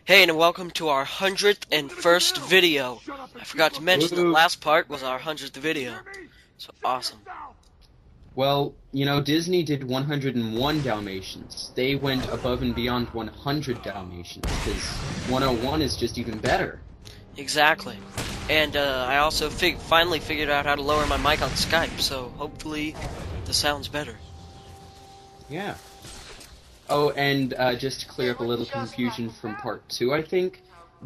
Hey, and welcome to our 101st video. I forgot to mention the last part was our 100th video. So awesome. Well, Disney did 101 Dalmatians. They went above and beyond 100 Dalmatians, because 101 is just even better. Exactly. And I also finally figured out how to lower my mic on Skype, so hopefully the sound's better. Yeah. Oh, and just to clear up a little confusion from part 2, I think,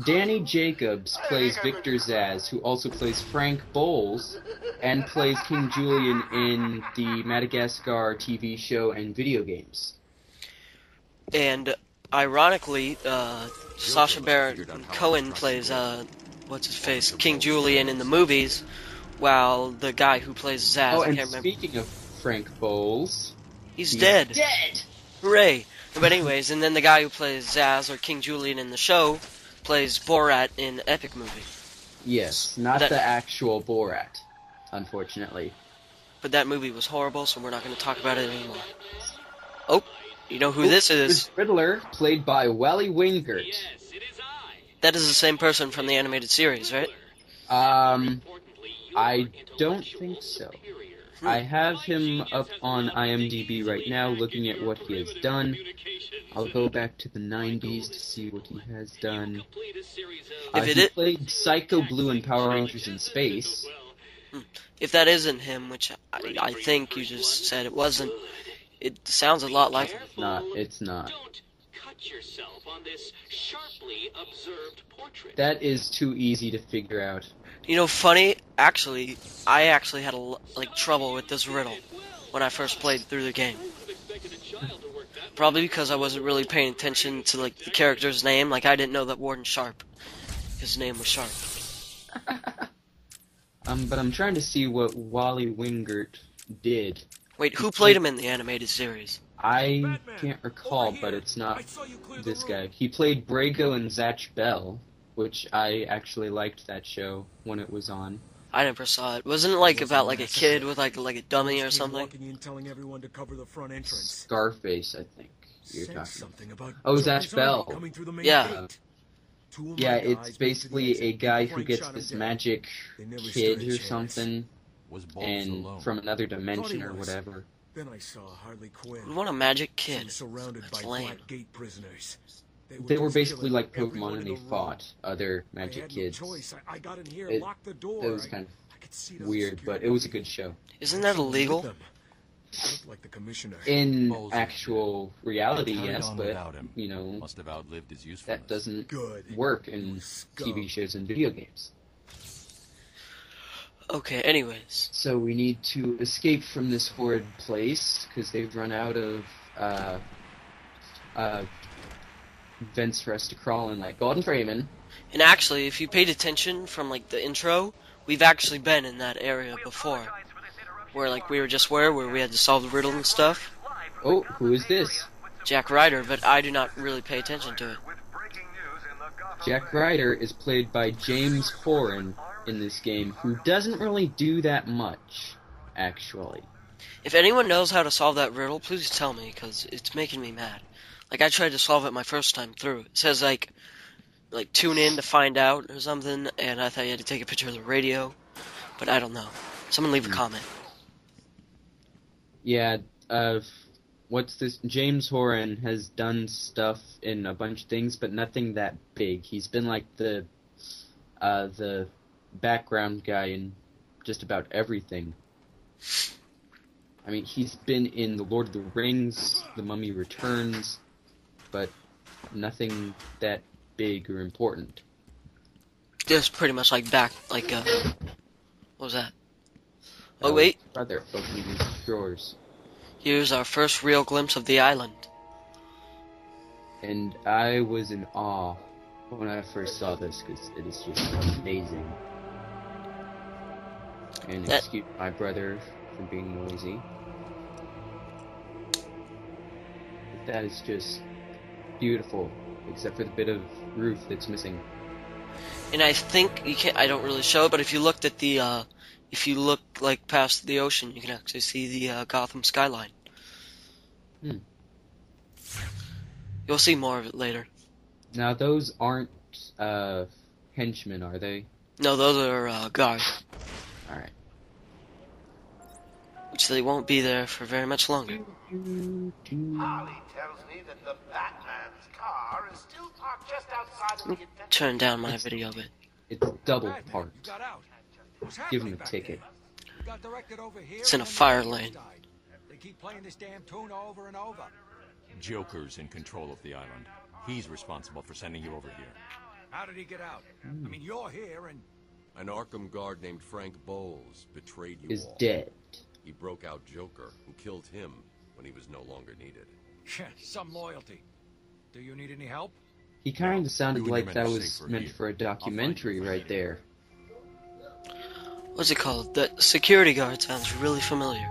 Danny Jacobs plays Victor Zsasz, who also plays Frank Bowles, and plays King Julian in the Madagascar TV show and video games. And ironically, Sacha Baron Cohen plays, what's-his-face, King Julian in the movies, while the guy who plays Zsasz, Oh, I and can't remember. Speaking of Frank Bowles, he's dead. Dead! Hooray! But anyways, and then the guy who plays Zsasz, or King Julian in the show, plays Borat in Epic movie. Yes, not the actual Borat, unfortunately. But that movie was horrible, so we're not going to talk about it anymore. Oh, you know who this is? Riddler, played by Wally Wingert. Yes, it is I. That is the same person from the animated series, right? I don't think so. I have him up on IMDb right now, looking at what he has done. I'll go back to the 90s to see what he has done. He played Psycho Blue in Power Rangers in Space. If that isn't him, which I think you just said it wasn't, it sounds a lot like him. It's not. Don't cut yourself on this sharply observed portrait. That is too easy to figure out. You know, funny, I actually had trouble with this riddle when I first played through the game. Probably because I wasn't really paying attention to the character's name. I didn't know that Warden Sharp, his name was Sharp. But I'm trying to see what Wally Wingert did. Wait, who played him in the animated series? I can't recall, but it's not this guy. He played Brago and Zatch Bell, which I actually liked that show when it was on. I never saw it. Wasn't it about a kid with like a dummy or something? Scarface, I think you're talking about. Oh, Zatch Bell. Yeah. Yeah, it's basically a guy who gets this magic kid or something, and from another dimension or whatever. Then I saw Harley Quinn. What a magic kid. That's lame. Gate prisoners. They were basically like Pokemon, and they fought other magic kids. I got in here, locked the door. It was kind of weird, but it was a good show. Isn't that illegal? Like the commissioner. In actual reality, yes, but must have outlived his usefulness. that doesn't work in TV shows and video games. Okay, anyways. So we need to escape from this horrid place, because they've run out of vents for us to crawl in, like Golden Freeman. And actually, if you paid attention from the intro, we've actually been in that area before. Where we were just where we had to solve the riddle and stuff. Oh, who is this? Jack Ryder, but I do not really pay attention to it. Jack Ryder is played by James Horan in this game, who doesn't really do that much, actually. If anyone knows how to solve that riddle, please tell me, because it's making me mad. I tried to solve it my first time through. It says, tune in to find out or something, and I thought you had to take a picture of the radio, but I don't know. Someone leave a comment. Yeah, what's this? James Horan has done stuff in a bunch of things, but nothing that big. He's been the background guy in just about everything. I mean, he's been in The Lord of the Rings, The Mummy Returns, but nothing that big or important. Just pretty much what was that? Oh, wait. Brother opening his drawers. Here's our first real glimpse of the island. And I was in awe when I first saw this, because it is just amazing. And excuse my brother for being noisy. But that is just beautiful, except for the bit of roof that's missing. And I think you can't. I don't really show it, but if you looked at the, if you look past the ocean, you can actually see the Gotham skyline. You'll see more of it later. Now those aren't henchmen, are they? No, those are guards, Alright. which they won't be there for very much longer. Holly tells me that the Batman's car is still parked just outside of the adventure. Turn down my video a bit. It's double Batman, parked. you got out. What's Give happening him a back ticket. there? We got directed over here It's in a and then fire the lane. died. They keep playing this damn tune over and over. Joker's in control of the island. He's responsible for sending you over here. How did he get out? I mean, you're here and... An Arkham guard named Frank Bowles betrayed you Is all. dead. He broke out Joker, who killed him when he was no longer needed. Some loyalty. Do you need any help? He kind of sounded you and your like men that are was safer meant here. for a documentary right there. What's it called? The security guard sounds really familiar.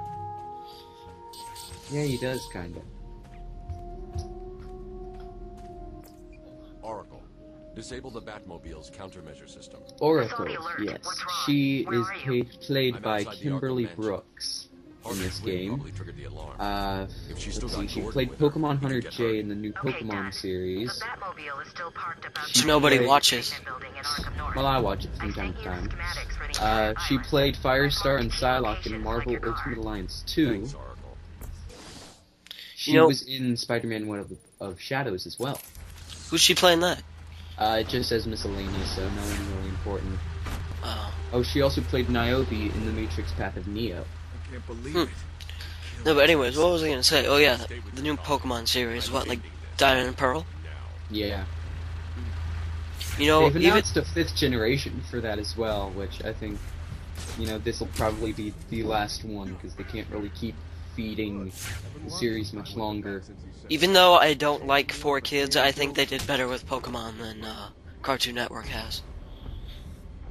Yeah, he does kind of. Oracle, disable the Batmobile's countermeasure system. Oracle, yes. She is played I'm by outside the Kimberly Arkham mansion. Brooks in this Harvey's wind game. probably triggered the alarm. If If she's let's still see, got she Gordon played with her, Pokemon we Hunter can get J her. in the new Pokemon series. Batmobile is still parked about Which nobody played- watches. Well, I watch it from time to time. She played Firestar and Psylocke in Marvel Ultimate Alliance 2. Thanks, Oracle. She You know- was in Spider-Man Web of Shadows as well. Who's she playing that? It just says miscellaneous, so no one really important. Oh. Oh, she also played Niobe in The Matrix Path of Neo. I can't believe Hmm. it. No, but anyways, what was I gonna say? Oh yeah, the new Pokemon series. What, like Diamond and Pearl? Yeah. You know, They've even announced a 5th generation for that as well, which I think, this will probably be the last one, because they can't really keep feeding the series much longer. even though I don't like 4Kids, I think they did better with Pokemon than Cartoon Network has.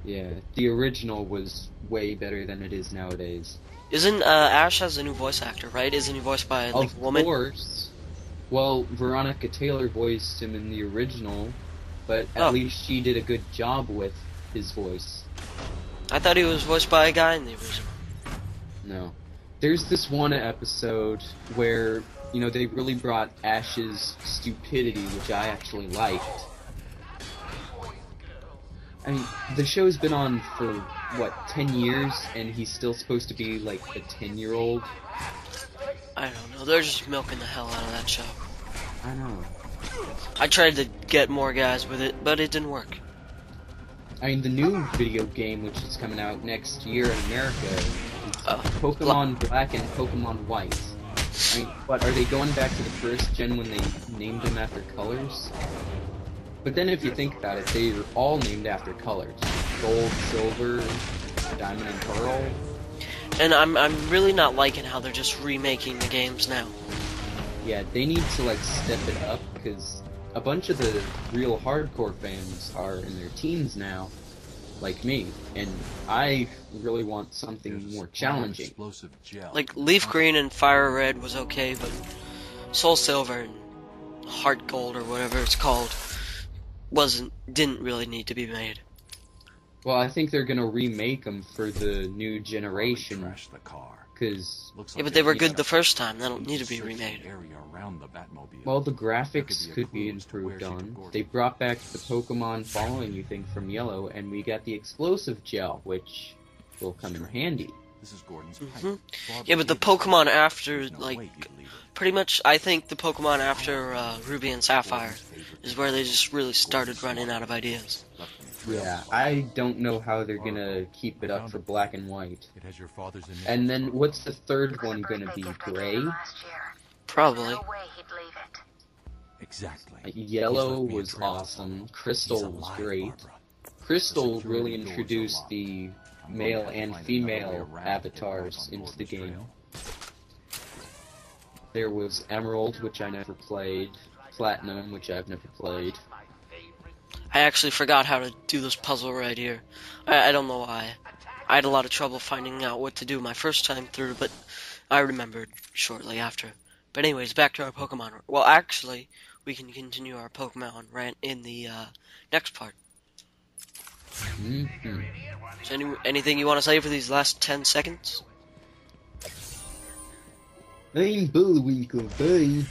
Yeah, the original was way better than it is nowadays. Isn't Ash has a new voice actor, right? Isn't he voiced by like a Of woman? course. Well, Veronica Taylor voiced him in the original, but at Oh. least she did a good job with his voice. I thought he was voiced by a guy in the original. No. There's this one episode where, they really brought Ash's stupidity, which I actually liked. I mean, the show's been on for, 10 years, and he's still supposed to be, like, a 10-year-old? I don't know. They're just milking the hell out of that show. I know. I tried to get more guys with it, but it didn't work. I mean, the new video game, which is coming out next year in America, is Oh, Pokemon Black and Pokemon White. I mean, what, are they going back to the first gen when they named them after colors? But then if you think about it, they are all named after colors. Gold, silver, diamond and pearl. And I'm really not liking how they're just remaking the games now. Yeah, they need to, step it up, because a bunch of the real hardcore fans are in their teens now, like me, and I really want something more challenging. Explosive gel. Like Leaf Green and Fire Red was okay, but Soul Silver and Heart Gold or whatever it's called didn't really need to be made. Well, I think they're gonna remake them for the new generation, Trash the car. because, Looks Yeah, like but they were need good to the first time. They don't need to search be the remade. area around the Batmobile. well, the There graphics could could be be a clue as to where improved she on. took Gordon. They brought back the Pokemon following you thing from Yellow, and we got the explosive gel, which will come in handy. This is Gordon's Mhm. pipe. Yeah, but the Pokemon after, pretty much, I think the Pokemon after Ruby and Sapphire is where they just really started running out of ideas. Yeah, I don't know how they're gonna keep it up for Black and White. It has your father's initials. And then, what's the third one gonna be? Gray? Probably. No way he'd leave it. Exactly. Yellow He's left me a was trail to awesome. follow. Crystal He's was alive, great. Barbara. Crystal The really security doors are introduced locked. the I'm male going to and find another way female around to get avatars back on into the Gordon's game. trail. There was Emerald, which I never played. Platinum, which I've never played. I actually forgot how to do this puzzle right here. I don't know why. I had a lot of trouble finding out what to do my first time through, but I remembered shortly after. But anyways, back to our Pokemon. Well, actually, we can continue our Pokemon rant in the next part. Mm-hmm. So anything you want to say for these last 10 seconds? I'm Bullwinkle, bye.